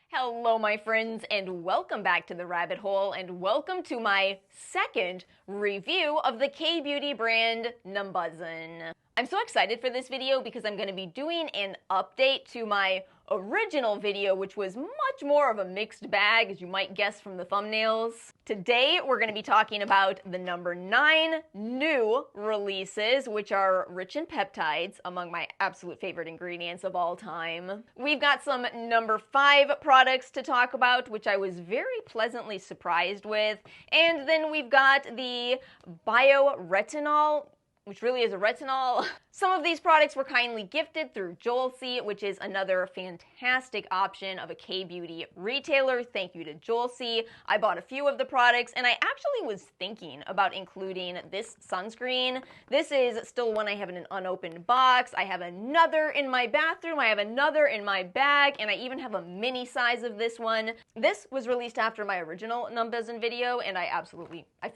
Hello, my friends, and welcome back to the rabbit hole, and welcome to my second review of the K-beauty brand Numbuzin. I'm so excited for this video because I'm going to be doing an update to my original video, which was much more of a mixed bag, as you might guess from the thumbnails. Today, we're going to be talking about the number 9 new releases, which are rich in peptides, among my absolute favorite ingredients of all time. We've got some number 5 products to talk about, which I was very pleasantly surprised with. And then we've got the Bio-Retinol, which really is a retinol. Some of these products were kindly gifted through Jolcy, which is another fantastic option of a K-beauty retailer. Thank you to Jolcy. I bought a few of the products, and I actually was thinking about including this sunscreen. This is still one I have in an unopened box. I have another in my bathroom. I have another in my bag, and I even have a mini size of this one. This was released after my original Numbuzin video, and I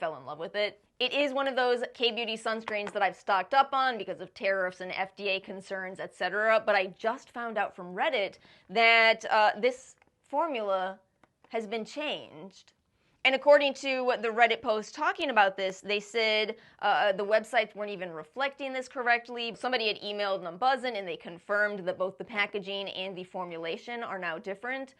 fell in love with it. It is one of those K-beauty sunscreens that I've stocked up on because of tariffs and FDA concerns, etc. But I just found out from Reddit that this formula has been changed. And according to the Reddit post talking about this, they said the websites weren't even reflecting this correctly. Somebody had emailed Numbuzin and they confirmed that both the packaging and the formulation are now different.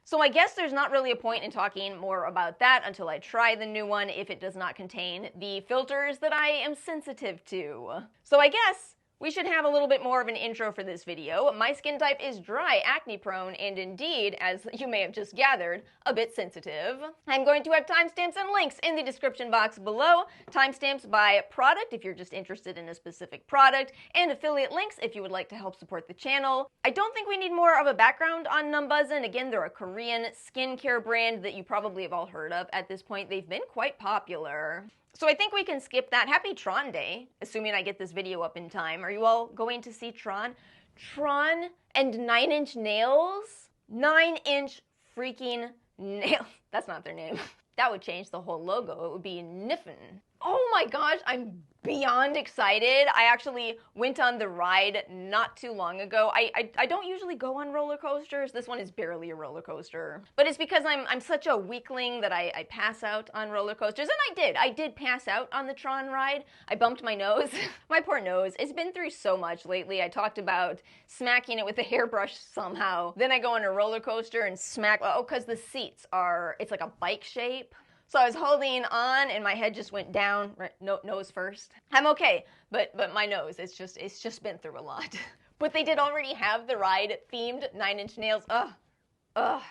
So I guess there's not really a point in talking more about that until I try the new one if it does not contain the filters that I am sensitive to. So I guess we should have a little bit more of an intro for this video. My skin type is dry, acne prone, and indeed, as you may have just gathered, a bit sensitive. I'm going to have timestamps and links in the description box below. Timestamps by product if you're just interested in a specific product, and affiliate links if you would like to help support the channel. I don't think we need more of a background on Numbuzin. Again, they're a Korean skincare brand that you probably have all heard of at this point. They've been quite popular. So I think we can skip that. Happy Tron Day, assuming I get this video up in time. Are you all going to see Tron? Tron and 9 Inch Nails? 9 Inch freaking nails. That's not their name. That would change the whole logo. It would be Niffen. Oh my gosh, I'm beyond excited. I actually went on the ride not too long ago. I don't usually go on roller coasters. This one is barely a roller coaster. But it's because I'm such a weakling that I pass out on roller coasters. And I did pass out on the Tron ride. I bumped my nose. My poor nose. It's been through so much lately. I talked about smacking it with a hairbrush somehow. Then I go on a roller coaster and smack, because the seats are, it's like a bike shape. So I was holding on and my head just went down, right, nose first. I'm okay, but my nose, it's just been through a lot. But they did already have the ride themed 9 Inch Nails. Ugh.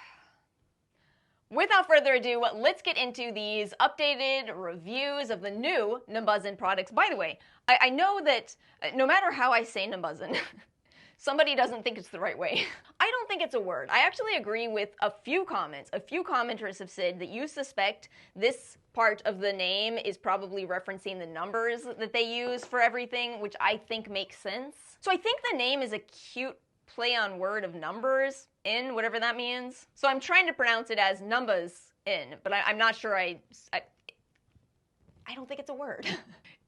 Without further ado, let's get into these updated reviews of the new Numbuzin products. By the way, I know that no matter how I say Numbuzin, somebody doesn't think it's the right way. I don't think it's a word. I actually agree with a few comments. A few commenters have said that you suspect this part of the name is probably referencing the numbers that they use for everything, which I think makes sense. So I think the name is a cute play on word of numbers in, whatever that means. So I'm trying to pronounce it as Numbuzin, but I'm not sure I don't think it's a word.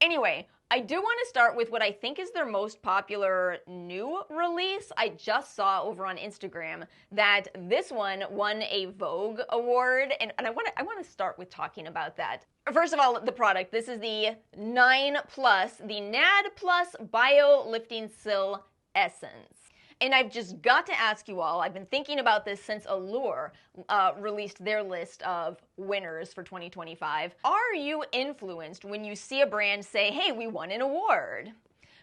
Anyway, I do want to start with what I think is their most popular new release. I just saw over on Instagram that this one won a Vogue award, and I want to start with talking about that. First of all, the product. This is the 9+, the NAD Bio Lifting-Sil Essence. And I've just got to ask you all, I've been thinking about this since Allure released their list of winners for 2025. Are you influenced when you see a brand say, hey, we won an award?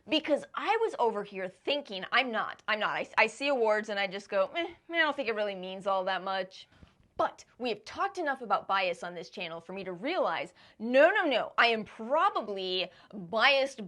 Because I was over here thinking, I'm not. I see awards and I just go, I don't think it really means all that much. But we have talked enough about bias on this channel for me to realize, no, I am probably biased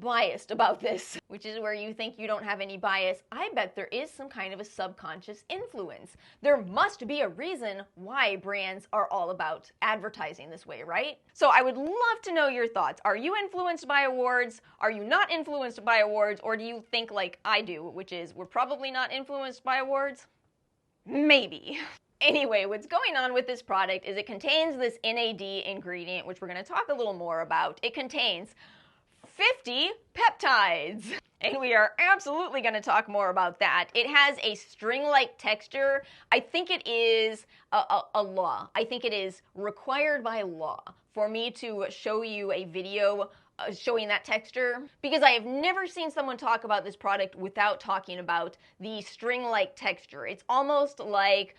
about this, which is where you think you don't have any bias. I bet there is some kind of a subconscious influence. There must be a reason why brands are all about advertising this way, right? So I would love to know your thoughts. Are you influenced by awards? Are you not influenced by awards? Or do you think like I do, which is we're probably not influenced by awards? Maybe. Anyway, what's going on with this product is it contains this NAD ingredient, which we're going to talk a little more about. It contains 50 peptides. And we are absolutely going to talk more about that. It has a string-like texture. I think it is a law. I think it is required by law for me to show you a video showing that texture, because I have never seen someone talk about this product without talking about the string-like texture. It's almost like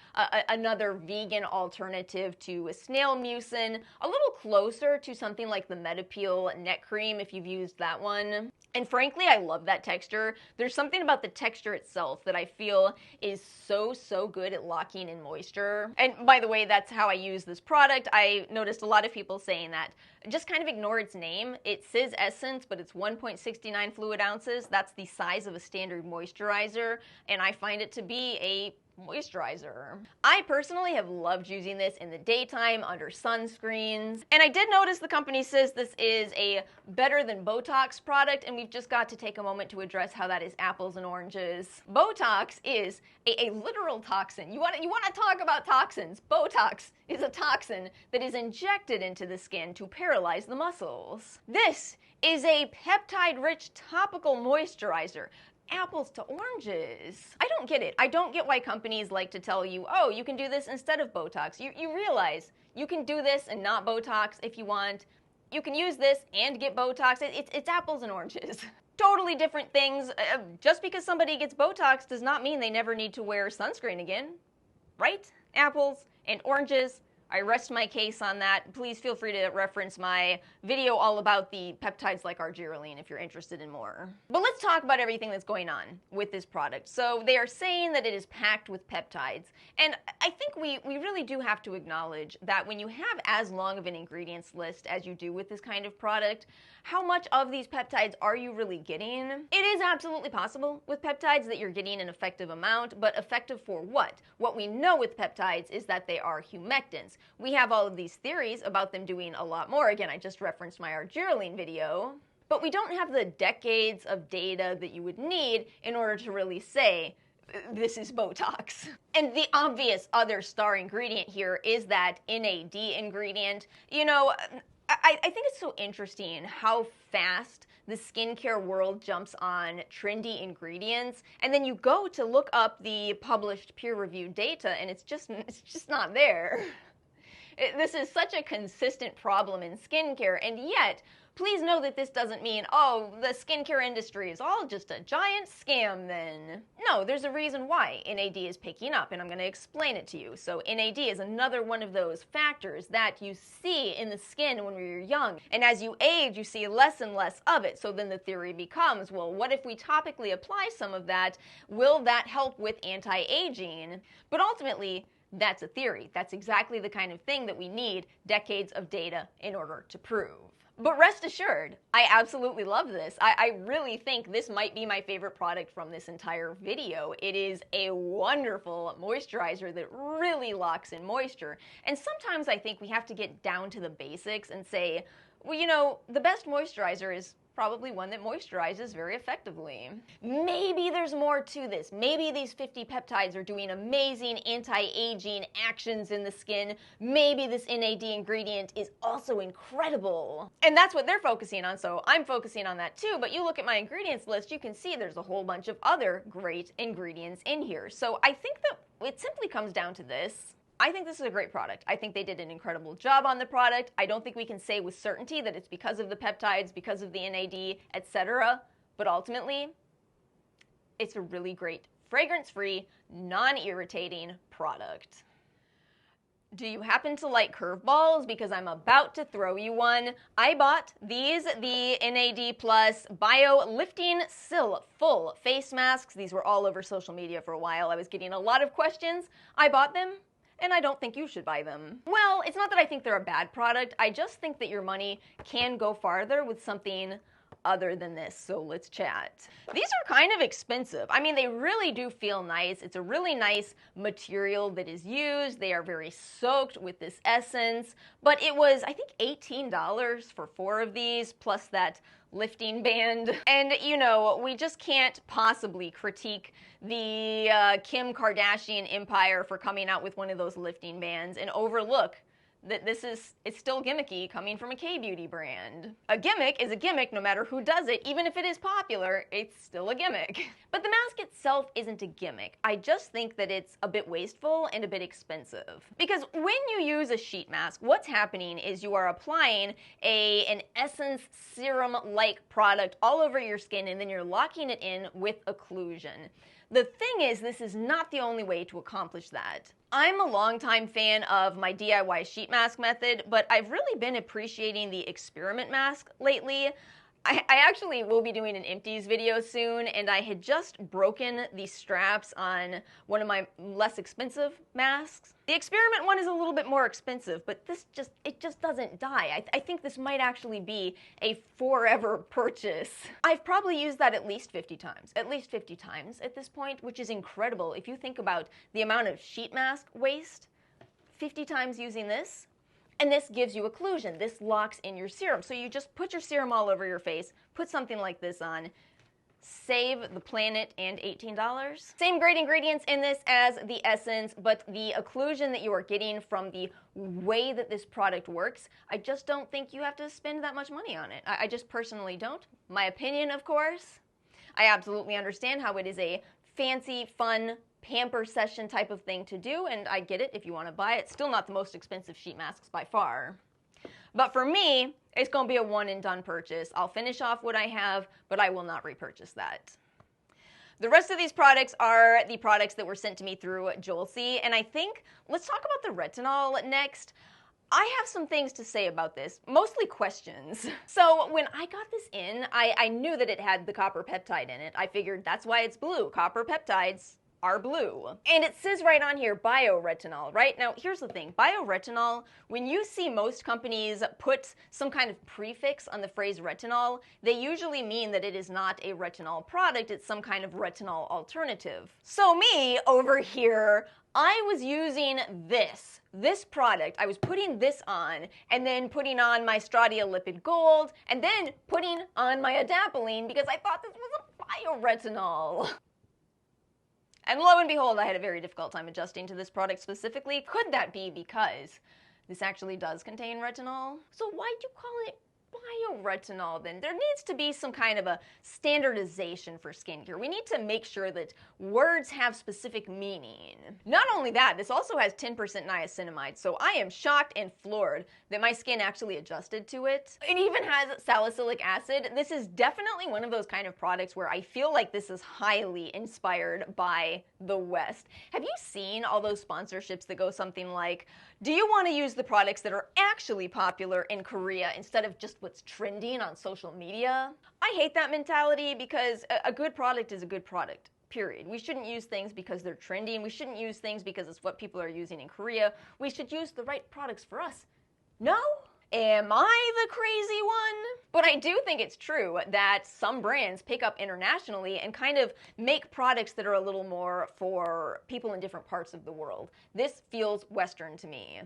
another vegan alternative to snail mucin, a little closer to something like the Metapeel neck cream if you've used that one. And frankly, I love that texture. There's something about the texture itself that I feel is so good at locking in moisture. And by the way, that's how I use this product. I noticed a lot of people saying that. Just kind of ignore its name. It says Essence, but it's 1.69 fluid ounces. That's the size of a standard moisturizer, and I find it to be a moisturizer. I personally have loved using this in the daytime under sunscreens, and I did notice the company says this is a better than Botox product, and we've just got to take a moment to address how that is apples and oranges. Botox is a literal toxin. You want to talk about toxins? Botox is a toxin that is injected into the skin to paralyze the muscles. This is a peptide-rich topical moisturizer. Apples to oranges. I don't get it. I don't get why companies like to tell you, oh, you can do this instead of Botox. You realize you can do this and not Botox if you want. You can use this and get Botox. It's apples and oranges. Totally different things. Just because somebody gets Botox does not mean they never need to wear sunscreen again. Right? Apples and oranges. I rest my case on that. Please feel free to reference my video all about the peptides like argireline if you're interested in more. But let's talk about everything that's going on with this product. So they are saying that it is packed with peptides. And I think we really do have to acknowledge that when you have as long of an ingredients list as you do with this kind of product, how much of these peptides are you really getting? It is absolutely possible with peptides that you're getting an effective amount, but effective for what? What we know with peptides is that they are humectants. We have all of these theories about them doing a lot more. Again, I just referenced my argireline video. But we don't have the decades of data that you would need in order to really say, this is Botox. And the obvious other star ingredient here is that NAD ingredient. You know, I think it's so interesting how fast the skincare world jumps on trendy ingredients, and then you go to look up the published peer-reviewed data, and it's just not there. This is such a consistent problem in skincare, and yet, please know that this doesn't mean, oh, the skincare industry is all just a giant scam then. No, there's a reason why NAD is picking up, and I'm going to explain it to you. So NAD is another one of those factors that you see in the skin when you're young, and as you age, you see less and less of it. So then the theory becomes, well, what if we topically apply some of that? Will that help with anti-aging? But ultimately, that's a theory. That's exactly the kind of thing that we need decades of data in order to prove. But rest assured, I absolutely love this. I really think this might be my favorite product from this entire video. It is a wonderful moisturizer that really locks in moisture. And sometimes I think we have to get down to the basics and say, well, you know, the best moisturizer is probably one that moisturizes very effectively. Maybe there's more to this. Maybe these 50 peptides are doing amazing anti-aging actions in the skin. Maybe this NAD ingredient is also incredible. And that's what they're focusing on, so I'm focusing on that too. But you look at my ingredients list, you can see there's a whole bunch of other great ingredients in here. So I think that it simply comes down to this. I think this is a great product. I think they did an incredible job on the product. I don't think we can say with certainty that it's because of the peptides, because of the NAD, etc. But ultimately, it's a really great fragrance-free, non-irritating product. Do you happen to like curveballs? Because I'm about to throw you one. I bought these, the NAD Plus Bio Lifting-Sil Full Face Masks. These were all over social media for a while. I was getting a lot of questions. I bought them, and I don't think you should buy them. Well, it's not that I think they're a bad product. I just think that your money can go farther with something other than this, so let's chat. These are kind of expensive. I mean, they really do feel nice. It's a really nice material that is used. They are very soaked with this essence, but it was, I think, $18 for 4 of these, plus that lifting band. And, you know, we just can't possibly critique the Kim Kardashian empire for coming out with one of those lifting bands and overlook It's still gimmicky coming from a K-beauty brand. A gimmick is a gimmick no matter who does it. Even if it is popular, it's still a gimmick. But the mask itself isn't a gimmick. I just think that it's a bit wasteful and a bit expensive. Because when you use a sheet mask, what's happening is you are applying an Essence serum-like product all over your skin, and then you're locking it in with occlusion. The thing is, this is not the only way to accomplish that. I'm a longtime fan of my DIY sheet mask method, but I've really been appreciating the experiment mask lately. I actually will be doing an empties video soon, and I had just broken the straps on one of my less expensive masks. The experiment one is a little bit more expensive, but it just doesn't die. I think this might actually be a forever purchase. I've probably used that at least 50 times. At least 50 times at this point, which is incredible. If you think about the amount of sheet mask waste, 50 times using this. And this gives you occlusion. This locks in your serum. So you just put your serum all over your face, put something like this on, save the planet and $18. Same great ingredients in this as the Essence, but the occlusion that you are getting from the way that this product works, I just don't think you have to spend that much money on it. I just personally don't. My opinion, of course. I absolutely understand how it is a fancy, fun, pamper session type of thing to do, and I get it if you want to buy it. Still not the most expensive sheet masks by far. But for me, it's going to be a one and done purchase. I'll finish off what I have, but I will not repurchase that. The rest of these products are the products that were sent to me through Jolcy, and I think let's talk about the retinol next. I have some things to say about this, mostly questions. So when I got this in, I knew that it had the copper peptide in it. I figured that's why it's blue. Copper peptides are blue. And it says right on here, Bio-Retinol, right? Now, here's the thing. Bio-Retinol, when you see most companies put some kind of prefix on the phrase retinol, they usually mean that it is not a retinol product, it's some kind of retinol alternative. So me, over here, I was using this product. I was putting this on, and then putting on my Stratia Lipid Gold, and then putting on my adapalene because I thought this was a Bio-Retinol. And lo and behold, I had a very difficult time adjusting to this product specifically. Could that be because this actually does contain retinol? So why'd you call it Bio-Retinol then? There needs to be some kind of a standardization for skincare. We need to make sure that words have specific meaning. Not only that, this also has 10% niacinamide, so I am shocked and floored that my skin actually adjusted to it. It even has salicylic acid. This is definitely one of those kind of products where I feel like this is highly inspired by the West. Have you seen all those sponsorships that go something like, do you want to use the products that are actually popular in Korea instead of just what's trending on social media? I hate that mentality because a good product is a good product. Period. We shouldn't use things because they're trendy, and we shouldn't use things because it's what people are using in Korea. We should use the right products for us. No? Am I the crazy one? But I do think it's true that some brands pick up internationally and kind of make products that are a little more for people in different parts of the world. This feels Western to me.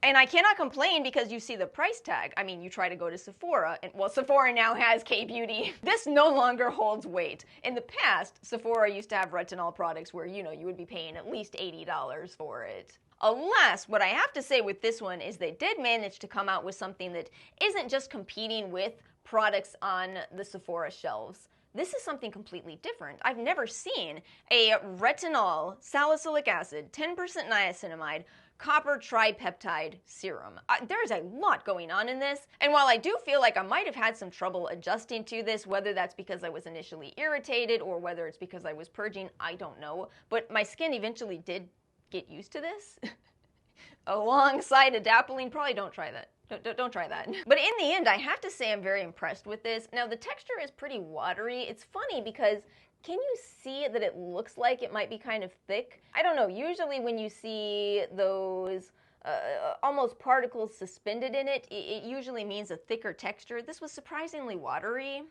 And I cannot complain because you see the price tag. I mean, you try to go to Sephora, and well, Sephora now has K-beauty. This no longer holds weight. In the past, Sephora used to have retinol products where, you know, you would be paying at least $80 for it. Alas, what I have to say with this one is they did manage to come out with something that isn't just competing with products on the Sephora shelves. This is something completely different. I've never seen a retinol, salicylic acid, 10% niacinamide, copper tripeptide serum. There's a lot going on in this, and while I do feel like I might have had some trouble adjusting to this, whether that's because I was initially irritated or whether it's because I was purging, I don't know, but my skin eventually did get used to this. Alongside adapalene, probably don't try that. Don't try that. But in the end, I have to say I'm very impressed with this. Now, the texture is pretty watery. It's funny because can you see that it looks like it might be kind of thick? I don't know. Usually when you see those almost particles suspended in it, it usually means a thicker texture. This was surprisingly watery.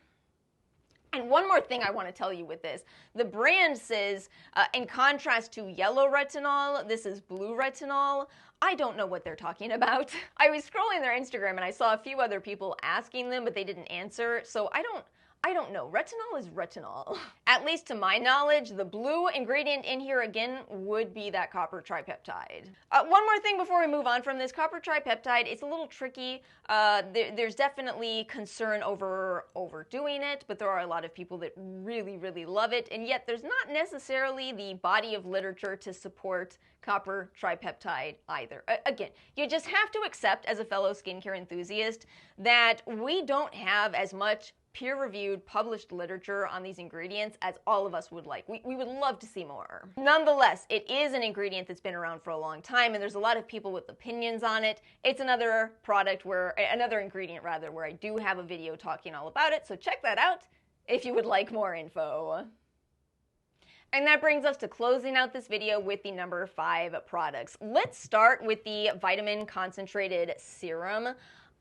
And one more thing I want to tell you with this. The brand says, in contrast to yellow retinol, this is blue retinol. I don't know what they're talking about. I was scrolling their Instagram and I saw a few other people asking them, but they didn't answer. So I I don't know. Retinol is retinol. At least to my knowledge, the blue ingredient in here again would be that copper tripeptide. One more thing before we move on from this copper tripeptide, it's a little tricky. There's definitely concern over overdoing it, but there are a lot of people that really, really love it, and yet there's not necessarily the body of literature to support copper tripeptide either. Again, you just have to accept as a fellow skincare enthusiast that we don't have as much peer-reviewed, published literature on these ingredients as all of us would like. We would love to see more. Nonetheless, it is an ingredient that's been around for a long time, and there's a lot of people with opinions on it. It's another ingredient where I do have a video talking all about it, so check that out if you would like more info. And that brings us to closing out this video with the number 5 products. Let's start with the Vitamin Concentrated Serum.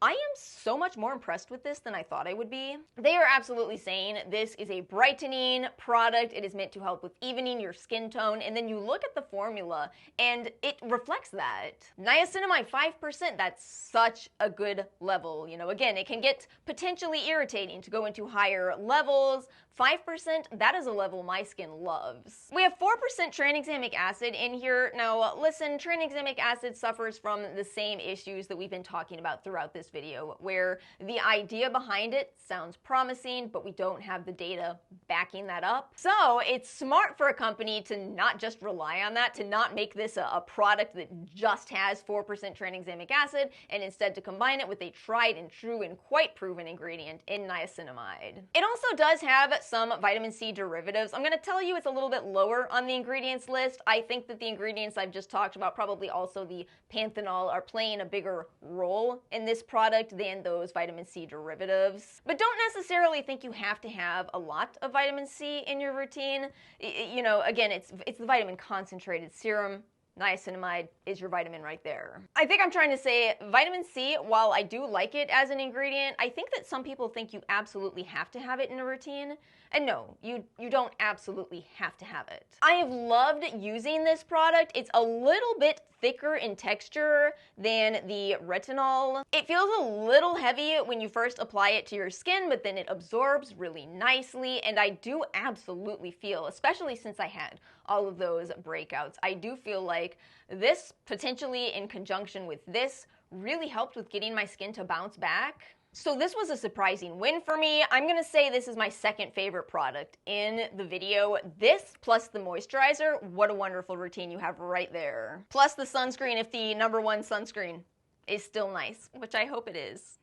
I am so much more impressed with this than I thought I would be. They are absolutely saying this is a brightening product. It is meant to help with evening your skin tone, and then you look at the formula and it reflects that. Niacinamide 5%, that's such a good level. You know, again, it can get potentially irritating to go into higher levels. 5%, that is a level my skin loves. We have 4% tranexamic acid in here. Now, listen, tranexamic acid suffers from the same issues that we've been talking about throughout this video, where the idea behind it sounds promising, but we don't have the data backing that up. So it's smart for a company to not just rely on that, to not make this a product that just has 4% tranexamic acid, and instead to combine it with a tried and true and quite proven ingredient in niacinamide. It also does have some vitamin C derivatives. I'm going to tell you it's a little bit lower on the ingredients list. I think that the ingredients I've just talked about, probably also the panthenol, are playing a bigger role in this product than those vitamin C derivatives. But don't necessarily think you have to have a lot of vitamin C in your routine. You know, again, it's the Vitamin Concentrated Serum. Niacinamide is your vitamin right there. I think I'm trying to say vitamin C, while I do like it as an ingredient, I think that some people think you absolutely have to have it in a routine. And no, you don't absolutely have to have it. I have loved using this product. It's a little bit thicker in texture than the retinol. It feels a little heavy when you first apply it to your skin, but then it absorbs really nicely, and I do absolutely feel, especially since I had all of those breakouts, I do feel like this, potentially in conjunction with this, really helped with getting my skin to bounce back. So this was a surprising win for me. I'm gonna say this is my second favorite product in the video. This plus the moisturizer, what a wonderful routine you have right there. Plus the sunscreen, if the number 1 sunscreen is still nice, which I hope it is.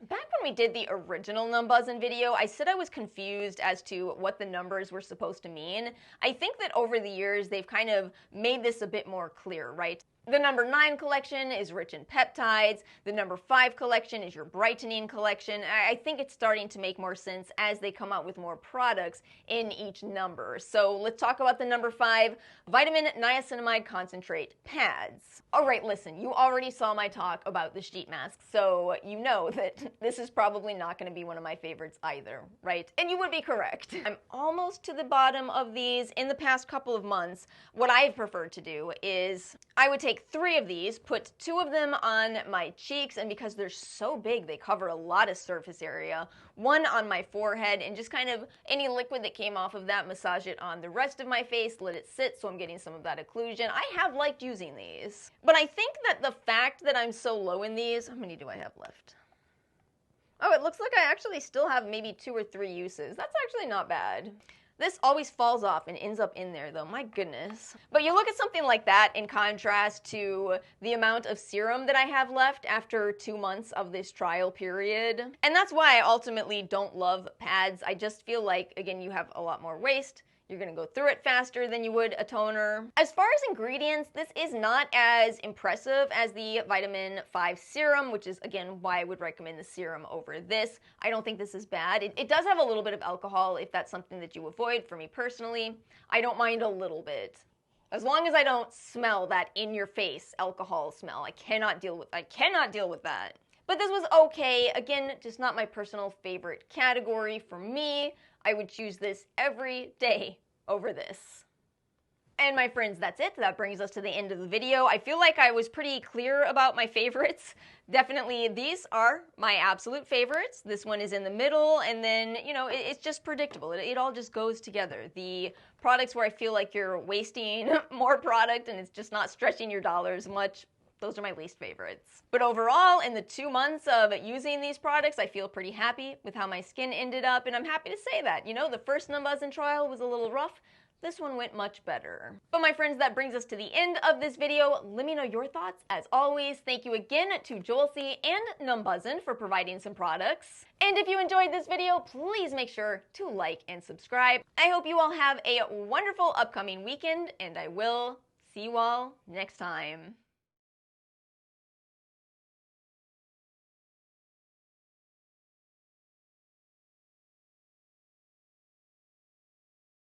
Back when we did the original Numbuzin video, I said I was confused as to what the numbers were supposed to mean. I think that over the years, they've kind of made this a bit more clear, right? The number 9 collection is rich in peptides. The number 5 collection is your brightening collection. I think it's starting to make more sense as they come out with more products in each number. So let's talk about the number 5, Vitamin Niacinamide Concentrate Pads. All right, listen, you already saw my talk about the sheet mask, so you know that this is probably not going to be one of my favorites either, right? And you would be correct. I'm almost to the bottom of these. In the past couple of months, what I've preferred to do is I would take 3 of these, put 2 of them on my cheeks, and because they're so big, they cover a lot of surface area, 1 on my forehead, and just kind of any liquid that came off of that, massage it on the rest of my face, let it sit so I'm getting some of that occlusion. I have liked using these. But I think that the fact that I'm so low in these, how many do I have left? Oh, it looks like I actually still have maybe 2 or 3 uses. That's actually not bad. This always falls off and ends up in there though, my goodness. But you look at something like that in contrast to the amount of serum that I have left after 2 months of this trial period. And that's why I ultimately don't love pads. I just feel like, again, you have a lot more waste. You're gonna go through it faster than you would a toner. As far as ingredients, this is not as impressive as the Vitamin 5 Serum, which is, again, why I would recommend the serum over this. I don't think this is bad. It does have a little bit of alcohol if that's something that you avoid. For me personally, I don't mind a little bit. As long as I don't smell that in-your-face alcohol smell. I cannot deal with that. But this was okay. Again, just not my personal favorite category. For me, I would choose this every day over this. And my friends, that's it. That brings us to the end of the video. I feel like I was pretty clear about my favorites. Definitely, these are my absolute favorites. This one is in the middle, and then, you know, it's just predictable. It all just goes together. The products where I feel like you're wasting more product and it's just not stretching your dollars much, those are my least favorites. But overall, in the 2 months of using these products, I feel pretty happy with how my skin ended up, and I'm happy to say that. You know, the first Numbuzin trial was a little rough. This one went much better. But my friends, that brings us to the end of this video. Let me know your thoughts. As always, thank you again to Joelcy and Numbuzin for providing some products. And if you enjoyed this video, please make sure to like and subscribe. I hope you all have a wonderful upcoming weekend, and I will see you all next time.